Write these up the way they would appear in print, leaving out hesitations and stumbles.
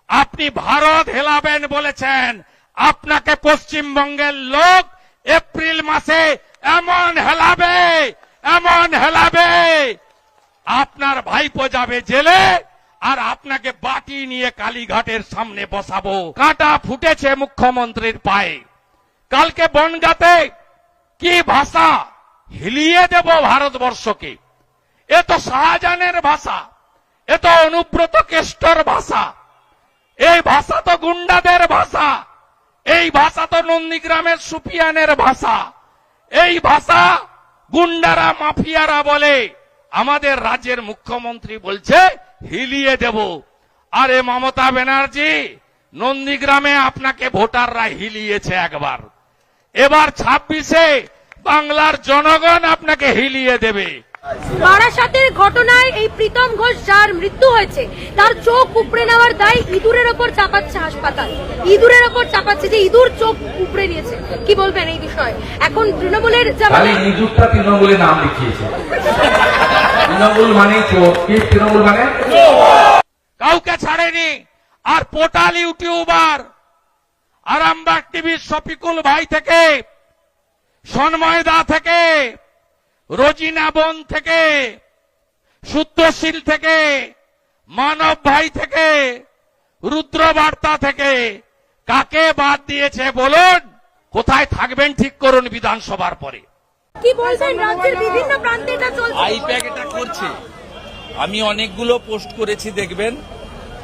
আপনি ভারত হেলাবেন বলেছেন, আপনাকে পশ্চিমবঙ্গের লোক এপ্রিল মাসে এমন হেলাবে আপনার ভাইপো যাবে জেলে, আর আপনাকে বাটি নিয়ে কালীঘাটের সামনে বসাবো। কাঁটা ফুটেছে মুখ্যমন্ত্রীর পায়ে। কালকে বনগাঁতে কি ভাষা, হিলিয়ে দেব ভারতবর্ষকে। এ তো শাহজাহানের ভাষা, এ তো অনুব্রত কেষ্টর ভাষা, এই ভাষা তো গুন্ডাদের ভাষা, এই ভাষা তো নন্দীগ্রামের সুফিয়ানের ভাষা, এই ভাষা গুন্ডারা মাফিয়ারা বলে। আমাদের রাজ্যের মুখ্যমন্ত্রী বলছে হিলিয়ে দেব। আরে মমতা ব্যানার্জি, নন্দীগ্রামে আপনাকে ভোটাররা হিলিয়েছে একবার, এবার 26-এ বাংলার জনগণ আপনাকে হিলিয়ে দেবে। বারাসাতের ঘটনায় এই প্রীতম ঘোষ যার মৃত্যু হয়েছে তার চোখ উপড়ে নেওয়ার দায় ইঁদুরের ওপর চাপাচ্ছে হাসপাতাল, ইঁদুরের ওপর চাপাচ্ছে যে ইঁদুর চোখ উপড়ে নিয়েছে। কি বলবেন এই বিষয়ে? এখন তৃণমূলের ইঁদুরটা তৃণমূলে নাম লিখিয়েছে, তৃণমূল মানে চোর, কি তৃণমূল মানে কাউকে ছাড়েনি। আর পোর্টাল ইউটিউবার আরামবাগ টিভির শফিকুল ভাই থেকে, সন্ময় দা থেকে, রোজিনা বোন থেকে, সূত্রশীল থেকে, মানব ভাই থেকে, রুদ্রবার্তা থেকে কাকে বাদ দিয়েছে বলুন? কোথায় থাকবেন ঠিক করুন বিধানসভার পরে। কি বলবেন? রাজ্যের বিভিন্ন প্রান্তে এটা চলছে, আইপ্যাক এটা করছে। আমি অনেকগুলো পোস্ট করেছি, দেখবেন।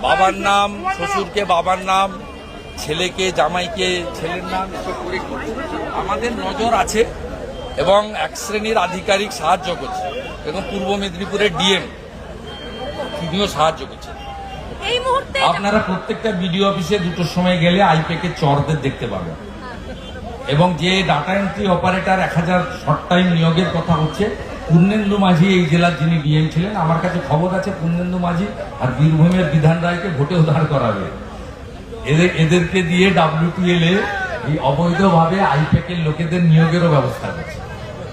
বাবার নাম, শ্বশুরকে বাবার নাম, ছেলেকে জামাইকে ছেলের নাম, এসব করে করছে। আমাদের নজর আছে এবং এক শ্রেণীর আধিকারিক সাহায্য করছে, এবং পূর্ব মেদিনীপুরের ডিএম তিনিও সাহায্য করছেন। এই মুহূর্তে আপনারা প্রত্যেকটা বিডিও অফিসে দুটোর সময় গেলে আইপ্যাকের চরদের দেখতে পাবেন। এবং যে data entry operator 1000 short time নিয়োগের কথা হচ্ছে, পূর্ণেন্দু মাঝি এই জেলার যিনি ডিএম ছিলেন, আমার কাছে খবর আছে পূর্ণেন্দু মাঝি আর বীরভূমের বিধান রায়কে ভোটে উদ্ধার করাবে। এদেরকে দিয়ে WTL এ এই অবৈধভাবে আইপ্যাকের লোকেদের নিয়োগেরও ব্যবস্থা করছে।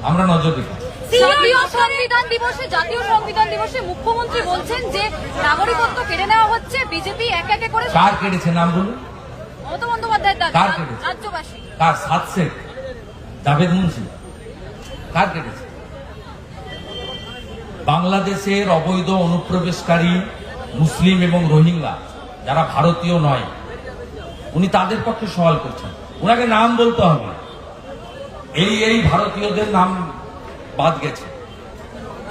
আমরা নজর রেখেছি। জাতীয় সংবিধান দিবসে মুখ্যমন্ত্রী বলছেন যে নাগরিকত্ব কেড়ে নেওয়া হচ্ছে, বিজেপি এক একে করে। কার কেটেছে নাম বলুন? মমতা বন্দ্যোপাধ্যায়ের দাবি, কার কেটেছে? রাজ্যবাসী। কার? সাতসে জাভেদ মুন্সি কার কেটেছে? বাংলাদেশের অবৈধ অনুপ্রবেশকারী মুসলিম এবং রোহিঙ্গা যারা ভারতীয় নয়, উনি তাদের পক্ষে সওয়াল করছেন। ওনাকে নাম বলতে হবে, এই ভারতীয়দের নাম বাদ গেছে,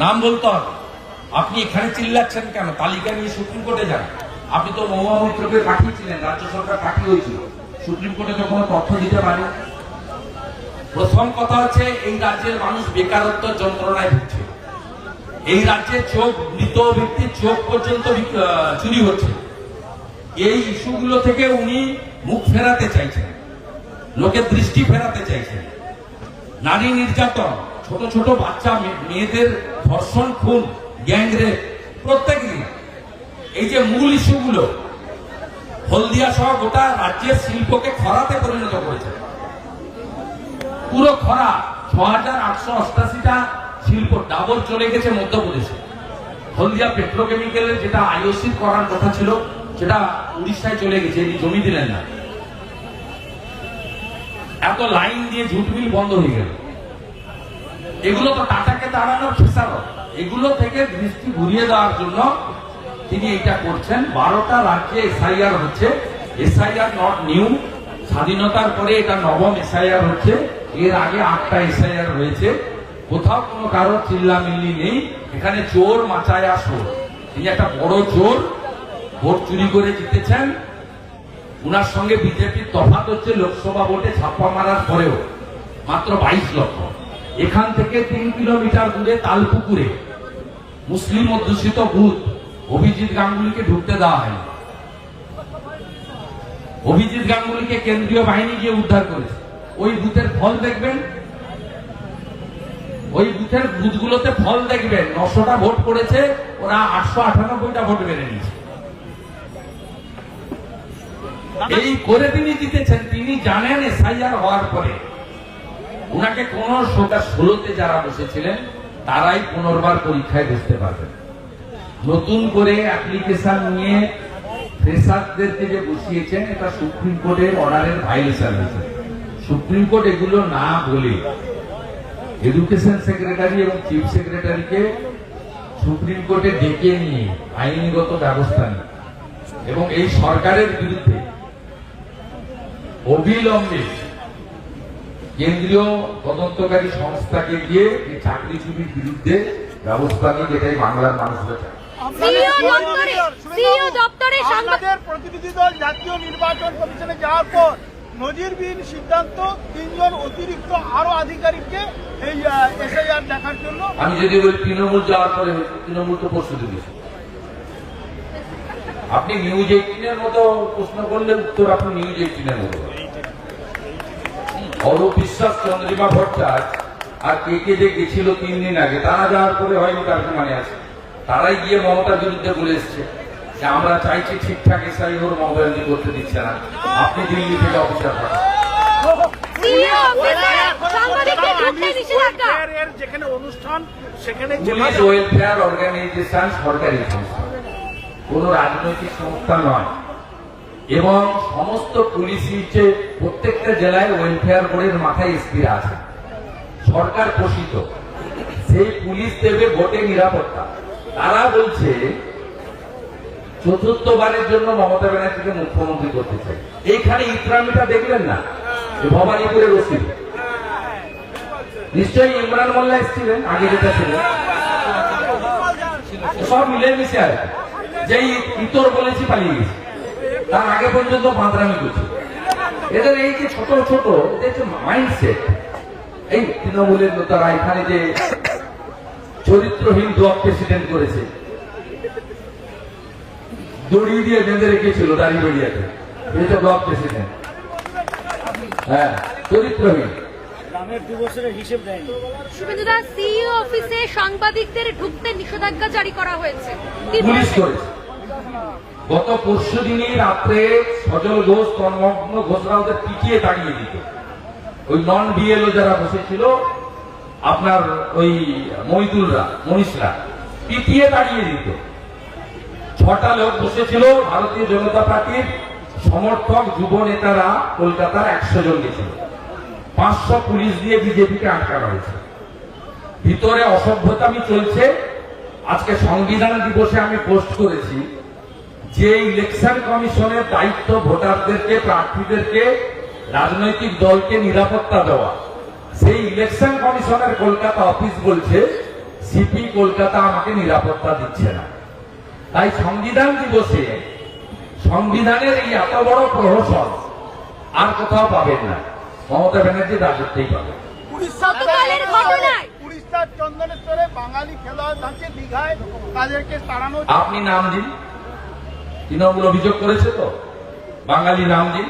নাম বলতে হবে। আপনি এখানে চিল্লাচ্ছেন কেন? তালিকা নিয়ে সুপ্রিম কোর্টে যান। আপনি তো মহুয়া মৈত্রকে পাঠিয়েছিলেন, রাজ্য সরকার পাঠিয়ে হয়েছিল, সুপ্রিম কোর্টে তো কোনো তথ্য দিতে পারে। প্রথম কথা হচ্ছে, এই রাজ্যের মানুষ বেকারত্ব যন্ত্রণায় ভুগছে। এই রাজ্যে চোখ, মৃত ব্যক্তির চোখ পর্যন্ত চুরি হচ্ছে। এই ইস্যুগুলো থেকে উনি মুখ ফেরাতে চাইছেন, লোকের দৃষ্টি ফেরাতে চাইছেন। নারী নির্যাতন, ছোট ছোট বাচ্চা মেয়েদের ধর্ষণ, খুন, গ্যাংরেপ প্রত্যেক দিন, এই যে মূল ইস্যুগুলো, হলদিয়া সহ গোটা রাজ্যের শিল্পকে খরাতে পরিণত করেছে। পুরো খরা, 6888টা শিল্প ডাবল চলে গেছে মধ্যপ্রদেশে। হলদিয়া পেট্রোকেমিক্যালের যেটা IOC করার কথা ছিল, সেটা উড়িষ্যায় চলে গেছে, জমি দিলেন না। এত লাইন দিয়ে জুট মিল বন্ধ হয়ে গেল। এগুলো তো টাটাকে দাঁড়ানোর খেসারত। এগুলো থেকে দৃষ্টি ঘুরিয়ে দেওয়ার জন্য তিনি এটা করছেন। 12টা রাজ্যে SIR হচ্ছে। SIR নট নিউ, স্বাধীনতার পরে এটা নবম SIR হচ্ছে। এর আগে 8টা SIR হয়েছে। কোথাও কোনো কারো চিল্লামিল্লি নেই। এখানে চোর মাচায় আসর। তিনি একটা বড় চোর, ভোট চুরি করে জিতেছেন। উনার সঙ্গে বিজেপির তফাৎ হচ্ছে, লোকসভা ভোটে ছাপ্পা মারার পরেও মাত্র 22 লক্ষ। এখান থেকে 3 কিলোমিটার দূরে তালপুকুরে মুসলিম অধ্যুষিত বুথ, অভিজিৎ গাঙ্গুলিকে ঢুকতে দেওয়া হয়নি। অভিজিৎ গাঙ্গুলিকে কেন্দ্রীয় বাহিনী গিয়ে উদ্ধার করেছে। ওই বুথের ফল দেখবেন, ওই বুথের বুথগুলোতে ফল দেখবেন। 900টা ভোট পড়েছে, ওরা 898টা ভোট বেড়ে নিয়েছে। এই করে তিনি জিতেছেন। তিনি জানেন SIR হওয়ার পরে উনাকে কোন 16তে যারা বসেছিলেন তারাই পুনর্বার পরীক্ষায় বসতে পারবেন। নতুন করে অ্যাপ্লিকেশন নিয়ে ফ্রেশারদেরকে যে বসিয়েছেন এটা সুপ্রিম কোর্টের অর্ডারের ভাইলেশন হয়েছে। সুপ্রিম কোর্ট এগুলো না বলে এডুকেশন সেক্রেটারি এবং চিফ সেক্রেটারিকে সুপ্রিম কোর্টে ডেকে নিয়ে আইনগত ব্যবস্থা নিয়ে এবং এই সরকারের বিরুদ্ধে অবিলম্বে কেন্দ্রীয় তদন্তকারী সংস্থাকে দিয়ে এই চাকরিজীবীর বিরুদ্ধে ব্যবস্থা নিয়ে, যেটাই বাংলার মানুষরা চায়। সিইও দপ্তরে আমাদের প্রতিনিধি দল জাতীয় নির্বাচন কমিশনে যাওয়ার পর নজিরবিহীন সিদ্ধান্ত 3 জন অতিরিক্ত আরো আধিকারিককে এই এসআইআর দেখার জন্য। আমি যদি বলি তৃণমূল যাওয়ার পরে তৃণমূল তো প্রস্তুতি দিয়েছে। আপনি নিউজ 18-এর মতো প্রশ্ন করলে উত্তর আপনি নিউজ 18-এর মতো। অরূপ বিশ্বাস, চন্দ্রিমা ভট্টাচার্য আর কে যে গেছিল 3 দিন আগে, তারা যাওয়ার পরে হয়নি তার মানে আছে। তারাই গিয়ে মমতার বিরুদ্ধে বলে এসছে যে আমরা চাইছি ঠিকঠাক এসআই ওর মমতা করতে দিচ্ছে না, আপনি দিল্লি থেকে অফিসার পাঠান। যেখানে অনুষ্ঠান সেখানে পুলিশ ওয়েলফেয়ার অর্গানাইজেশন সরকারি সংস্থা, কোন রাজনৈতিক সংস্থা নয়। এবং সমস্ত পুলিশই প্রত্যেকটা জেলায় ওয়েলফেয়ার বোর্ডের মাথায় এসপি আছে, সরকার পোষিত। সেই পুলিশ দেবে ভোটে নিরাপত্তা। তারা বলছে চতুর্থবারের জন্য মমতা ব্যানার্জিকে মুখ্যমন্ত্রী করতে চাই। এইখানে ইকরামিটা দেখলেন না, ভবানীপুরের রসিদ, নিশ্চয়ই ইমরান মোল্লা এসেছিলেন আগে, যেটা ছিল সব মিলেমিশে আছে। যেই ইতর বলেছি পালিয়ে গেছে, তার আগে পর্যন্ত বাঁদরামি করছে। এদের এই যে ছোট ছোট মাইন্ডসেট, এই তৃণমূলের তারা এখানে যে চরিত্রহীন ব্লক প্রেসিডেন্ট করেছে, দড়ি দিয়ে বেঁধে রেখেছিল দাঁড়িয়ে এটা ব্লক প্রেসিডেন্ট, হ্যাঁ চরিত্রহীন। শুভেন্দুদা, সিইও অফিসে সাংবাদিকদের ঢুকতে নিষেধাজ্ঞা জারি করা হয়েছে, পুলিশ করেছে। গত পরশু দিনই রাত্রে সজল ঘোষ, তন্মগ্ন ঘোষরা ওদের পিটিয়ে তাড়িয়ে দিত। ওই নন বিএলও যারা বসেছিল, আপনার ওই মনীষরা পিটিয়ে তাড়িয়ে দিত। 6টা লোক বসেছিল, ভারতীয় জনতা পার্টির সমর্থক যুব নেতারা কলকাতার 100 জন গেছিল। 500 পুলিশ দিয়ে বিজেপিকে আটকানো হয়েছে। ভিতরে অসভ্যতামি চলছে। আজকে সংবিধান দিবসে আমি পোস্ট করেছি যে ইলেকশন কমিশনের দায়িত্ব ভোটারদেরকে, প্রার্থীদেরকে, রাজনৈতিক দলকে নিরাপত্তা দেওয়া। সেই ইলেকশন কমিশনের কলকাতা অফিস বলছে সিপি কলকাতা আমাকে নিরাপত্তা দিচ্ছে না। তাই সংবিধান দিবসে সংবিধানের এই এত বড় প্রহসন আর কোথাও পাবেন না, মমতা ব্যানার্জির রাজত্বেই পাবেন। উড়িষ্যার চন্দনেশ্বরে বাঙালি খেলোয়াড় থাকে দীঘায়, তাদেরকে তাড়ানো। আপনি নাম দিন, তৃণমূল অভিযোগ করেছে তো, বাঙালি নাম দিন।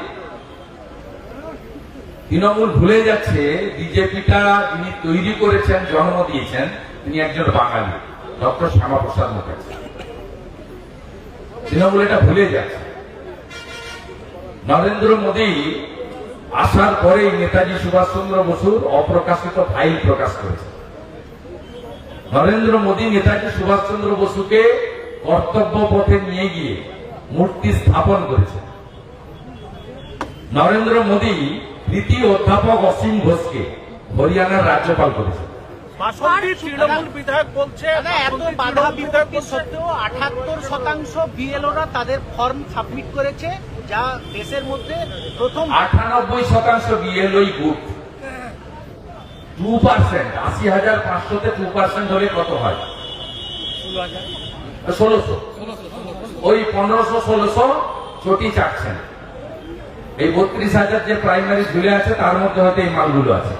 তৃণমূল ভুলে যাচ্ছে বিজেপিটা যিনি তৈরি করেছেন, জন্ম দিয়েছেন, তিনি একজন বাঙালি, ডক্টর শ্যামাপ্রসাদ মুখার্জি। তৃণমূল এটা ভুলে যাচ্ছে। নরেন্দ্র মোদী আসার পরেই নেতাজি সুভাষচন্দ্র বসুর অপ্রকাশিত ফাইল প্রকাশ করেছে। নরেন্দ্র মোদী নেতাজি সুভাষচন্দ্র বসুকে কর্তব্য পথে নিয়ে গিয়ে মূর্তি স্থাপন করেছে। নরেন্দ্র মোদী কৃতি অধ্যাপক অসীম ঘোষকে হরিয়ানার রাজ্যপাল করেছে। তৃণমূল বিধায়ক বলছে এত বাধা বিপত্তি সত্ত্বেও 78% বিএলওরা তাদের ফর্ম সাবমিট করেছে, যা দেশের মধ্যে প্রথম। 98% বিএলওই গুড। 2%, 80,500-তে 2% হলে কত হয়? 1600। ওই 1500-1600 চটি চাটছেন। এই 32,000 যে প্রাইমারি ঝুলে আছে তার মধ্যে হয়তো এই মালগুলো আছে।